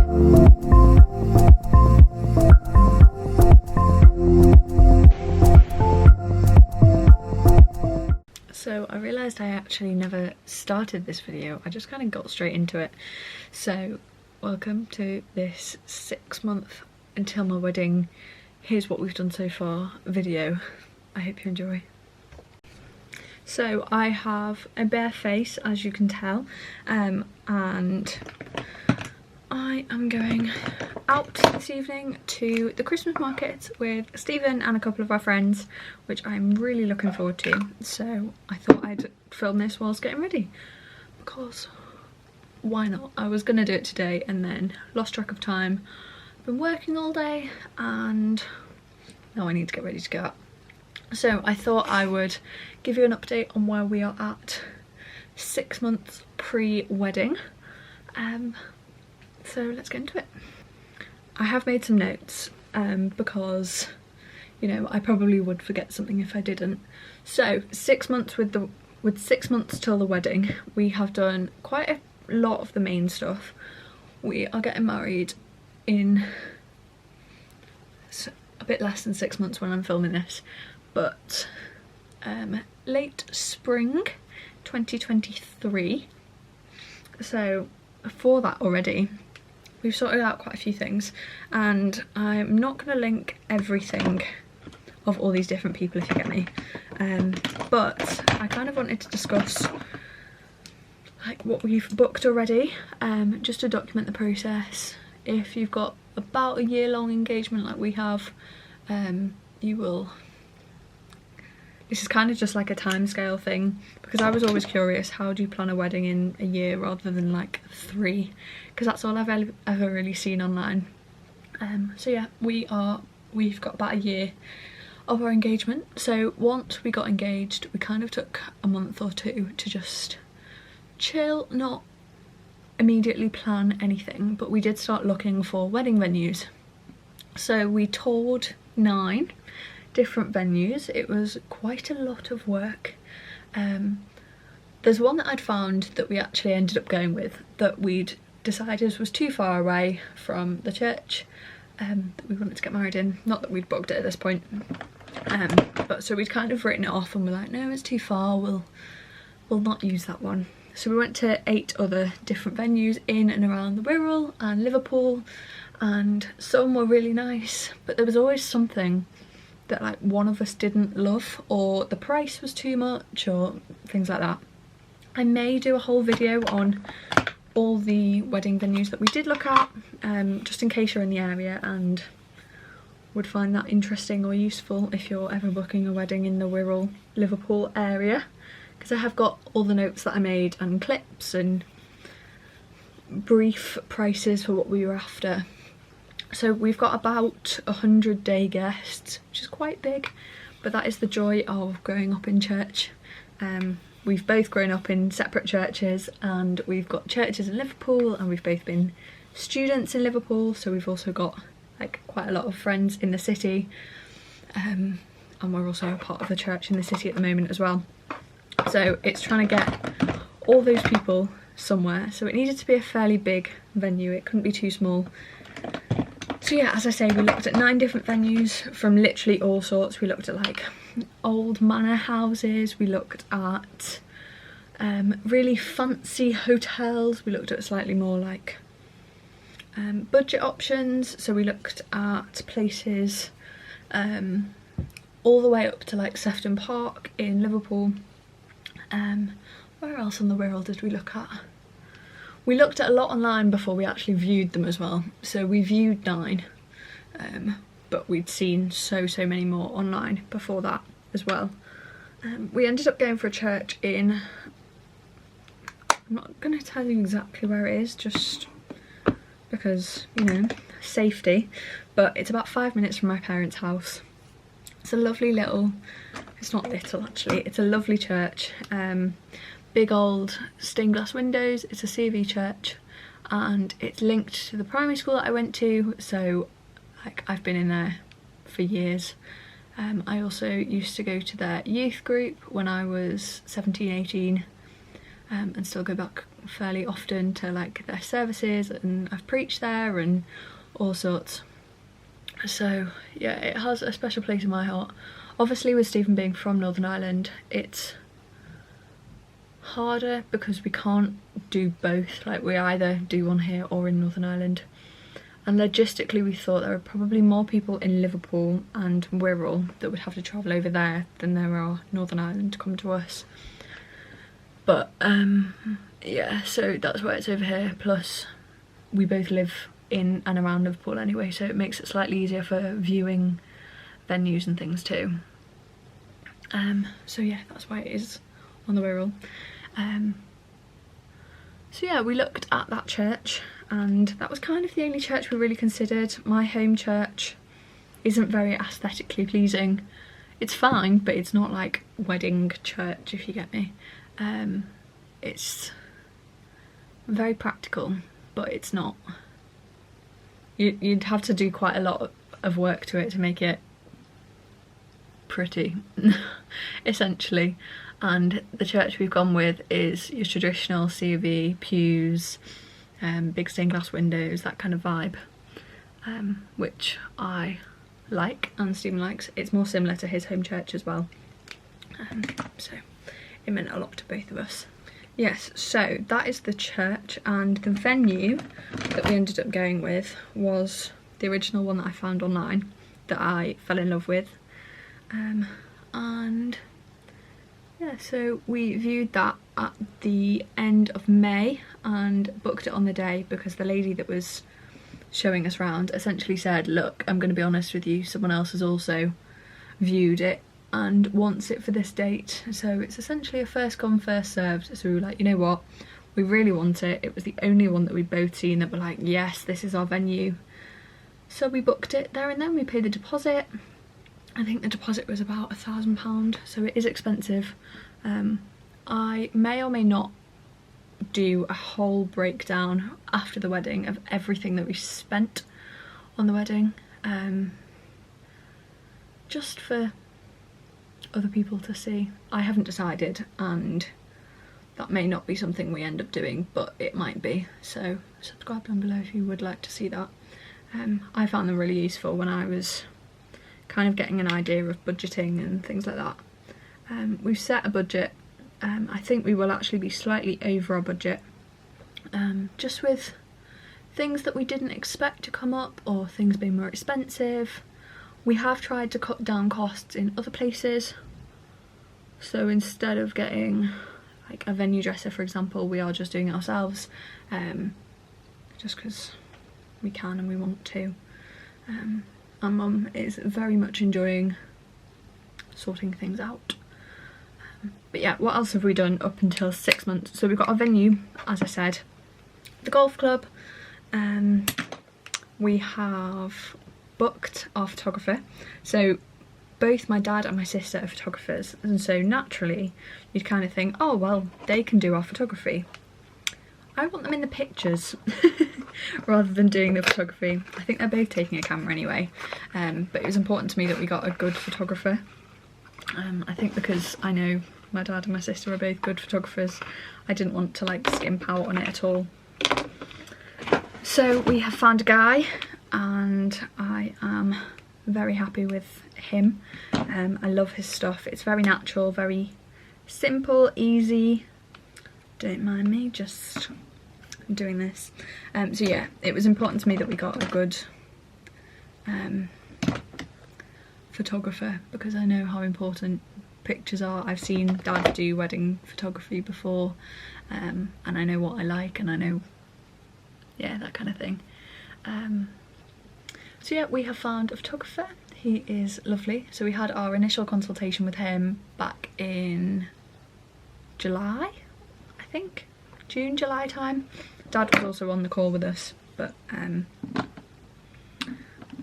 So I realised I actually never started this video, I just kind of got straight into it. So welcome to this 6-month until my wedding, here's what we've done so far video. I hope you enjoy. So I have a bare face, as you can tell, and I am going out this evening to the Christmas market with Stephen and a couple of our friends, which I'm really looking forward to. So I thought I'd film this whilst getting ready, because why not? I was gonna do it today and then lost track of time. I've been working all day and now I need to get ready to go out. So I thought I would give you an update on where we are at 6 months pre-wedding. So let's get into it. I have made some notes because, you know, I probably would forget something if I didn't. So 6 months with 6 months till the wedding, we have done quite a lot of the main stuff. We are getting married in a bit less than 6 months when I'm filming this, but late spring 2023. So for that already we've sorted out quite a few things, and I'm not going to link everything of all these different people, if you get me, but I kind of wanted to discuss like what we've booked already, just to document the process. If you've got about a year-long engagement like we have, you will, this is kind of just like a timescale thing, because I was always curious, how do you plan a wedding in a year rather than like 3, because that's all I've ever really seen online. So yeah, we've got about a year of our engagement. So once we got engaged, we kind of took a month or 2 to just chill, not immediately plan anything, but we did start looking for wedding venues. So we toured 9 different venues. It was quite a lot of work. There's one that I'd found that we actually ended up going with, that we'd decided was too far away from the church that we wanted to get married in. Not that we'd booked it at this point, but so we'd kind of written it off and we're like, no, it's too far, we'll not use that one. So we went to 8 other different venues in and around the Wirral and Liverpool, and some were really nice, but there was always something that like one of us didn't love, or the price was too much, or things like that. I may do a whole video on all the wedding venues that we did look at, just in case you're in the area and would find that interesting or useful if you're ever booking a wedding in the Wirral, Liverpool area, because I have got all the notes that I made and clips and brief prices for what we were after. So we've got about 100 day guests, which is quite big, but that is the joy of growing up in church. We've both grown up in separate churches, and we've got churches in Liverpool, and we've both been students in Liverpool, so we've also got like quite a lot of friends in the city, and we're also a part of the church in the city at the moment as well. So it's trying to get all those people somewhere, so it needed to be a fairly big venue, it couldn't be too small. So yeah, as I say, we looked at 9 different venues from literally all sorts. We looked at like old manor houses, we looked at really fancy hotels, we looked at slightly more like budget options. So we looked at places all the way up to like Sefton Park in Liverpool. Where else on the Wirral did we look at? We looked at a lot online before we actually viewed them as well. So we viewed 9, but we'd seen so many more online before that as well. We ended up going for a church in, I'm not going to tell you exactly where it is, just because, you know, safety, but it's about 5 minutes from my parents' house. It's a lovely little, it's not little actually, it's a lovely church. Big old stained glass windows. It's a C.V. church, and it's linked to the primary school that I went to, so like I've been in there for years. I also used to go to their youth group when I was 17, 18, and still go back fairly often to like their services, and I've preached there and all sorts. So yeah, it has a special place in my heart. Obviously with Stephen being from Northern Ireland, it's harder because we can't do both. Like we either do one here or in Northern Ireland. And logistically we thought there were probably more people in Liverpool and Wirral that would have to travel over there than there are Northern Ireland to come to us. But yeah, so that's why it's over here. Plus we both live in and around Liverpool anyway, so it makes it slightly easier for viewing venues and things too. So yeah, that's why it is on the Wirral. So yeah, we looked at that church, and that was kind of the only church we really considered. My home church isn't very aesthetically pleasing. It's fine, but it's not like wedding church, if you get me. It's very practical, but it's not. You'd have to do quite a lot of work to it to make it pretty, essentially. And the church we've gone with is your traditional C&V pews, big stained glass windows, that kind of vibe, which I like and Stephen likes. It's more similar to his home church as well, so it meant a lot to both of us. Yes, so that is the church, and the venue that we ended up going with was the original one that I found online that I fell in love with, and yeah, so we viewed that at the end of May and booked it on the day because the lady that was showing us around essentially said, look, I'm going to be honest with you, someone else has also viewed it and wants it for this date. So it's essentially a first come first served. So we were like, you know what, we really want it. It was the only one that we'd both seen that were like, yes, this is our venue. So we booked it there and then. We paid the deposit. I think the deposit was about £1,000, so it is expensive. I may or may not do a whole breakdown after the wedding of everything that we spent on the wedding, just for other people to see. I haven't decided, and that may not be something we end up doing, but it might be. So subscribe down below if you would like to see that. I found them really useful when I was kind of getting an idea of budgeting and things like that. We've set a budget. I think we will actually be slightly over our budget, just with things that we didn't expect to come up or things being more expensive. We have tried to cut down costs in other places, so instead of getting like a venue dresser, for example, we are just doing it ourselves, just because we can and we want to. Our mum is very much enjoying sorting things out. But yeah, what else have we done up until 6 months? So we've got our venue, as I said, the golf club. We have booked our photographer. So both my dad and my sister are photographers, and so naturally you'd kind of think, oh well, they can do our photography. I want them in the pictures rather than doing the photography. I think they're both taking a camera anyway, but it was important to me that we got a good photographer. I think because I know my dad and my sister are both good photographers, I didn't want to like skimp out on it at all. So we have found a guy, and I am very happy with him. I love his stuff. It's very natural, very simple, easy. Don't mind me just doing this. So yeah, it was important to me that we got a good photographer, because I know how important pictures are. I've seen Dad do wedding photography before, and I know what I like, and I know, yeah, that kind of thing. So yeah, we have found a photographer. He is lovely. So we had our initial consultation with him back in July, I think, June, July time. Dad was also on the call with us, but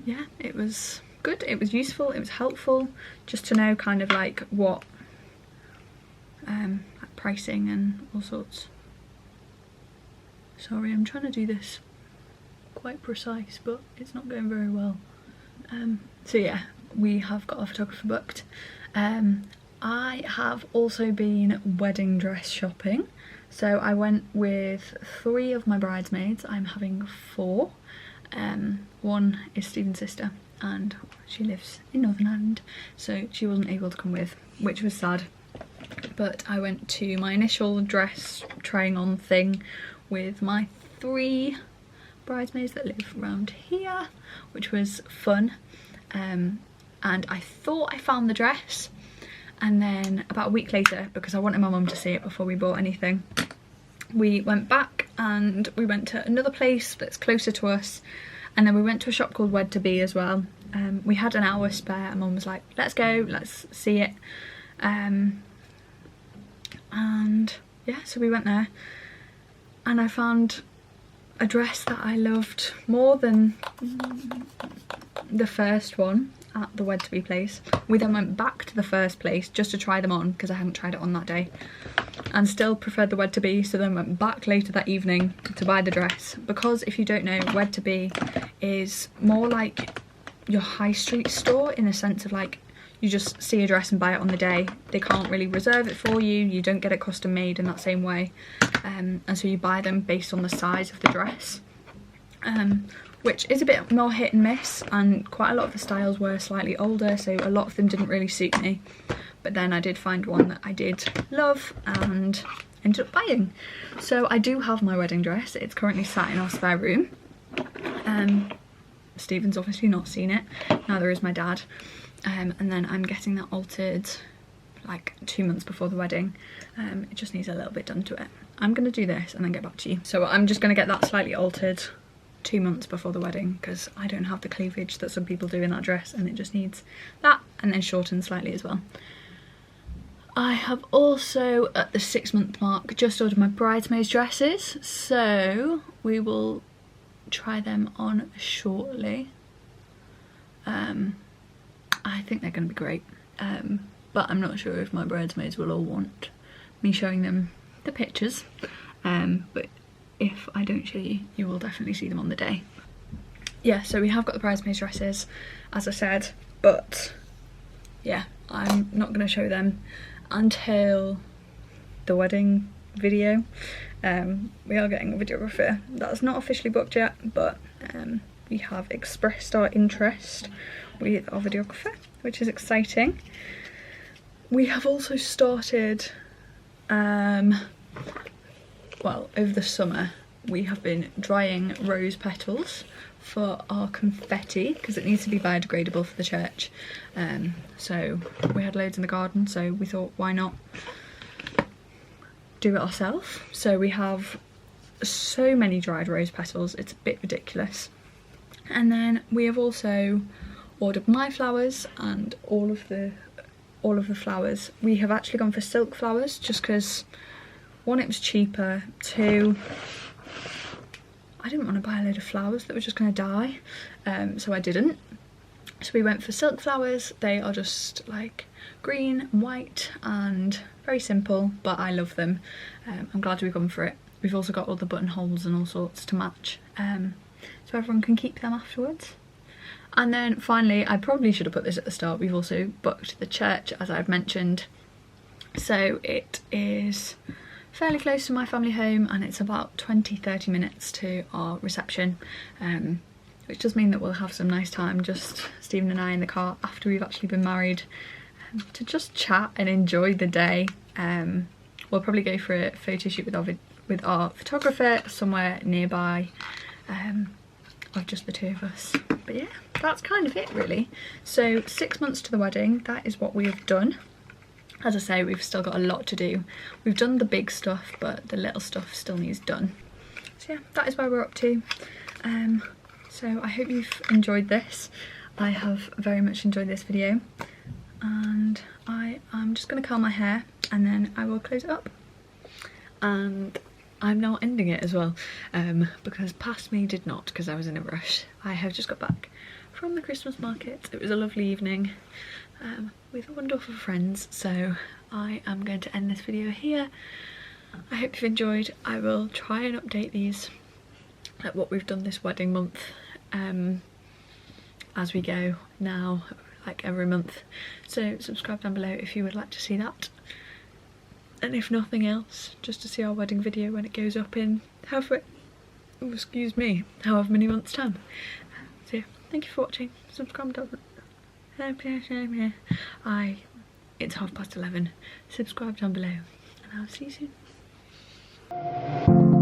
yeah, it was good, it was useful, it was helpful just to know kind of like what like pricing and all sorts. Sorry, I'm trying to do this quite precise, but it's not going very well. So yeah, we have got our photographer booked. I have also been wedding dress shopping, So I went with 3 of my bridesmaids. I'm having 4. One is Stephen's sister and she lives in Northern Ireland, so she wasn't able to come with, which was sad. But I went to my initial dress trying on thing with my 3 bridesmaids that live around here, which was fun. And I thought I found the dress, and then about a week later, because I wanted my mum to see it before we bought anything, we went back and we went to another place that's closer to us, and then we went to a shop called Wed to Be as well. We had an hour spare and mum was like, let's go, let's see it. And yeah, so we went there and I found a dress that I loved more than the first one at the Wed to Be place. We then went back to the first place just to try them on because I hadn't tried it on that day, and still preferred the Wed to Be, so then went back later that evening to buy the dress. Because if you don't know, Wed to Be is more like your high street store in the sense of like, you just see a dress and buy it on the day. They can't really reserve it for you, you don't get it custom made in that same way, and so you buy them based on the size of the dress, which is a bit more hit and miss, and quite a lot of the styles were slightly older, so a lot of them didn't really suit me. But then I did find one that I did love and ended up buying. So I do have my wedding dress. It's currently sat in our spare room. Stephen's obviously not seen it, neither is my dad. And then I'm getting that altered like 2 months before the wedding. It just needs a little bit done to it. I'm going to do this and then get back to you. So I'm just going to get that slightly altered 2 months before the wedding because I don't have the cleavage that some people do in that dress, and it just needs that and then shortened slightly as well. I have also, at the 6-month mark, just ordered my bridesmaids dresses, so we will try them on shortly. I think they're going to be great, but I'm not sure if my bridesmaids will all want me showing them the pictures, but if I don't show you, you will definitely see them on the day. Yeah, so we have got the bridesmaids dresses, as I said, but yeah, I'm not going to show them until the wedding video. We are getting a videographer that's not officially booked yet, but we have expressed our interest with our videographer, which is exciting. We have also started, well, over the summer we have been drying rose petals for our confetti because it needs to be biodegradable for the church. So we had loads in the garden, so we thought, why not do it ourselves? So we have so many dried rose petals, it's a bit ridiculous. And then we have also ordered my flowers and all of the flowers. We have actually gone for silk flowers just because, 1, it was cheaper, 2, I didn't want to buy a load of flowers that were just going to die, so I didn't. So we went for silk flowers. They are just like green and white and very simple, but I love them. I'm glad we've gone for it. We've also got all the buttonholes and all sorts to match, so everyone can keep them afterwards. And then finally, I probably should have put this at the start, we've also booked the church, as I've mentioned. So it is fairly close to my family home and it's about 20-30 minutes to our reception, which does mean that we'll have some nice time, just Stephen and I in the car after we've actually been married, to just chat and enjoy the day. We'll probably go for a photo shoot with our photographer somewhere nearby, of just the 2 of us. But yeah, that's kind of it really. So 6 months to the wedding, that is what we have done. As I say, we've still got a lot to do. We've done the big stuff, but the little stuff still needs done. So yeah, that is where we're up to. So I hope you've enjoyed this. I have very much enjoyed this video, and I'm just going to curl my hair and then I will close it up. And I'm now ending it as well, because past me did not, because I was in a rush. I have just got back from the Christmas market. It was a lovely evening with wonderful friends, so I am going to end this video here. I hope you've enjoyed. I will try and update these, like what we've done this wedding month, as we go now, like every month. So subscribe down below if you would like to see that. and if nothing else, just to see our wedding video when it goes up in however many months time. So yeah, thank you for watching. Subscribe down it's 11:30. Subscribe down below and I'll see you soon.